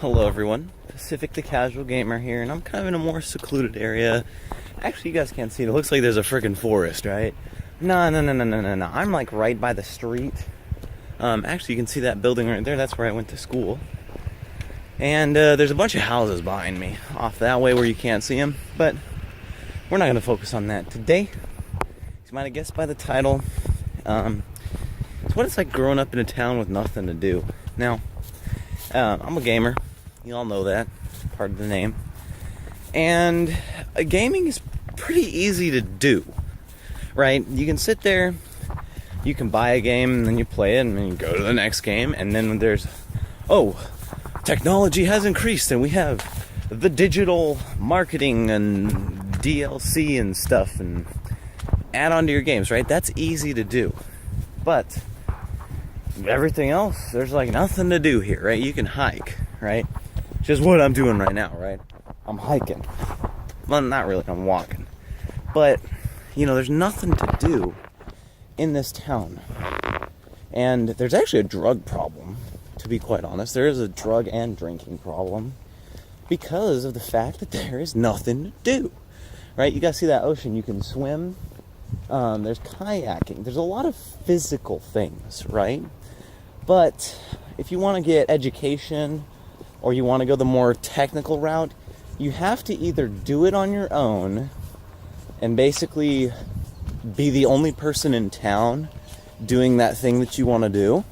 Hello everyone, Pacific the Casual Gamer here, and I'm kind of in a more secluded area. Actually, you guys can't see it. It looks like there's a freaking forest, right? No. I'm like right by the street. Actually, you can see that building right there. That's where I went to school. And there's a bunch of houses behind me, off that way where you can't see them. But we're not going to focus on that today. As you might have guessed by the title, it's what it's like growing up in a town with nothing to do. Now, I'm a gamer. You all know that. It's part of the name. And gaming is pretty easy to do, right? You can sit there, you can buy a game, and then you play it, and then you go to the next game, and then there's, technology has increased, and we have the digital marketing and DLC and stuff, and add on to your games, right? That's easy to do. But everything else, there's like nothing to do here, right? You can hike, right? Which is what I'm doing right now, right? I'm hiking. Well, not really, I'm walking. But, there's nothing to do in this town. And there's actually a drug problem, to be quite honest. There is a drug and drinking problem because of the fact that there is nothing to do, right? You guys see that ocean, you can swim. There's kayaking. There's a lot of physical things, right? But if you want to get education or you want to go the more technical route, you have to either do it on your own and basically be the only person in town doing that thing that you want to do,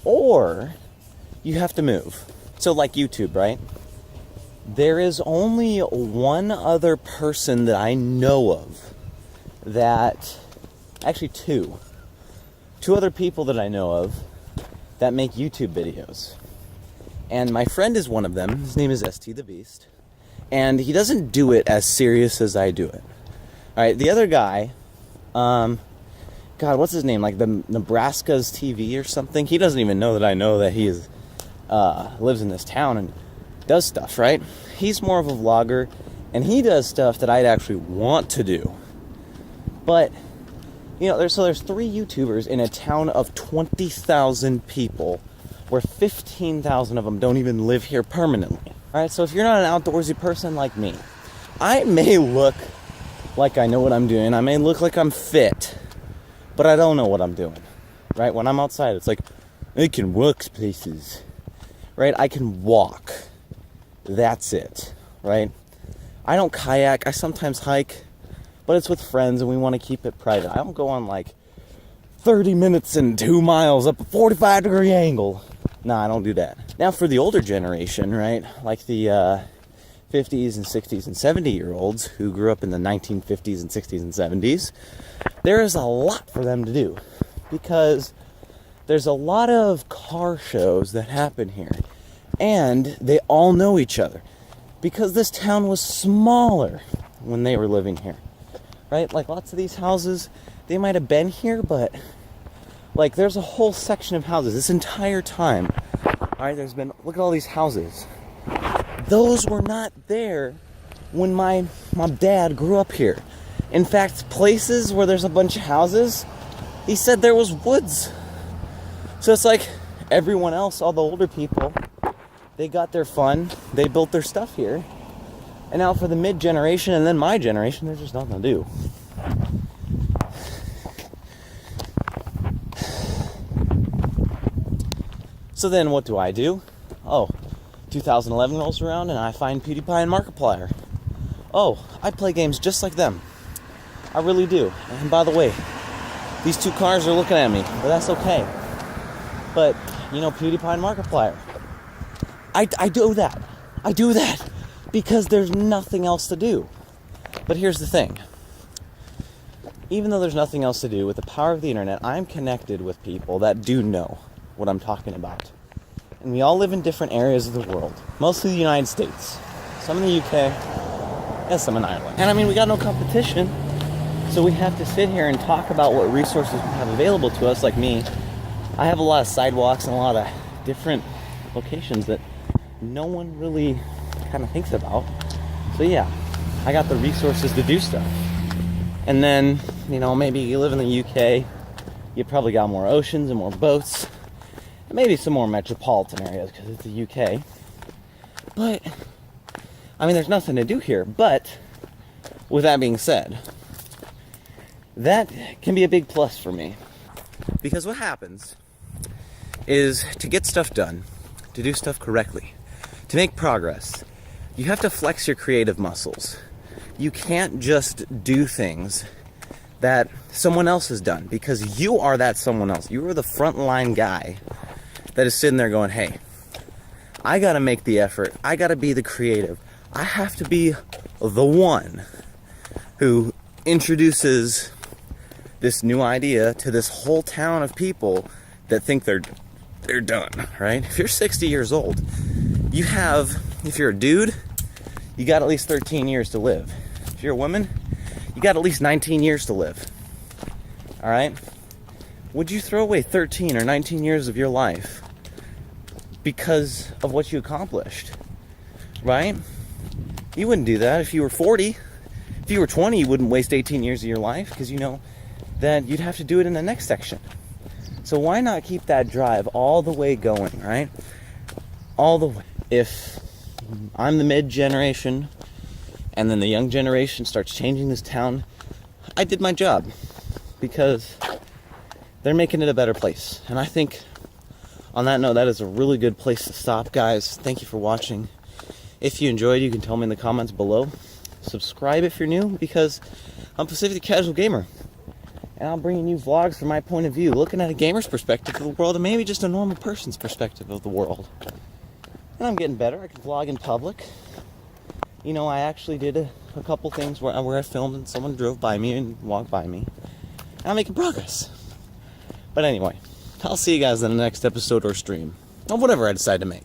or you have to move. So like YouTube, right? There is only one other person that I know of that, actually two other people that I know of that make YouTube videos. And my friend is one of them. His name is ST the Beast. And he doesn't do it as serious as I do it. Alright, the other guy, God, what's his name? Like the Nebraska's TV or something? He doesn't even know that I know that he is, lives in this town and does stuff, right? He's more of a vlogger, and he does stuff that I'd actually want to do. But, there's 3 YouTubers in a town of 20,000 people, where 15,000 of them don't even live here permanently. Alright, so if you're not an outdoorsy person like me, I may look like I know what I'm doing, I may look like I'm fit, but I don't know what I'm doing, right? When I'm outside, it's like, I can walk places, right? I can walk. That's it, right? I don't kayak, I sometimes hike, but it's with friends and we want to keep it private. I don't go on like 30 minutes and 2 miles up a 45-degree angle. No, I don't do that. Now for the older generation, right, like the 50s and 60s and 70-year-olds who grew up in the 1950s and 60s and 70s, there is a lot for them to do because there's a lot of car shows that happen here, and they all know each other because this town was smaller when they were living here, right? Like lots of these houses, they might have been here, but like there's a whole section of houses this entire time. Alright, look at all these houses. Those were not there when my dad grew up here. In fact, places where there's a bunch of houses, he said there was woods. So it's like everyone else, all the older people, they got their fun, they built their stuff here. And now for the mid-generation and then my generation, there's just nothing to do. So then what do? 2011 rolls around and I find PewDiePie and Markiplier. I play games just like them. I really do. And by the way, these 2 cars are looking at me, but that's okay. But, PewDiePie and Markiplier. I do that. I do that because there's nothing else to do. But here's the thing. Even though there's nothing else to do, with the power of the internet, I'm connected with people that do know what I'm talking about. And we all live in different areas of the world. Mostly the United States. Some in the UK, and some in Ireland. And we got no competition. So we have to sit here and talk about what resources we have available to us. Like me, I have a lot of sidewalks and a lot of different locations that no one really kind of thinks about. So yeah, I got the resources to do stuff. And then, maybe you live in the UK, you probably got more oceans and more boats. Maybe some more metropolitan areas because it's the UK. But, I mean, there's nothing to do here. But, with that being said, that can be a big plus for me. Because what happens is, to get stuff done, to do stuff correctly, to make progress, you have to flex your creative muscles. You can't just do things that someone else has done, because you are that someone else. You are the frontline guy that is sitting there going, hey, I gotta make the effort. I gotta be the creative. I have to be the one who introduces this new idea to this whole town of people that think they're done, right? If you're 60 years old, you have, if you're a dude, you got at least 13 years to live. If you're a woman, you got at least 19 years to live. All right? Would you throw away 13 or 19 years of your life because of what you accomplished? Right? You wouldn't do that if you were 40. If you were 20, you wouldn't waste 18 years of your life, because you know that you'd have to do it in the next section. So why not keep that drive all the way going, right? All the way. If I'm the mid-generation and then the young generation starts changing this town, I did my job, because they're making it a better place. And I think, on that note, that is a really good place to stop, guys. Thank you for watching. If you enjoyed, you can tell me in the comments below. Subscribe if you're new, because I'm Pacific the Casual Gamer, and I'm bringing you vlogs from my point of view, looking at a gamer's perspective of the world, and maybe just a normal person's perspective of the world. And I'm getting better. I can vlog in public. You know, I actually did a couple things where I filmed and someone drove by me and walked by me. And I'm making progress. But anyway, I'll see you guys in the next episode or stream, or whatever I decide to make.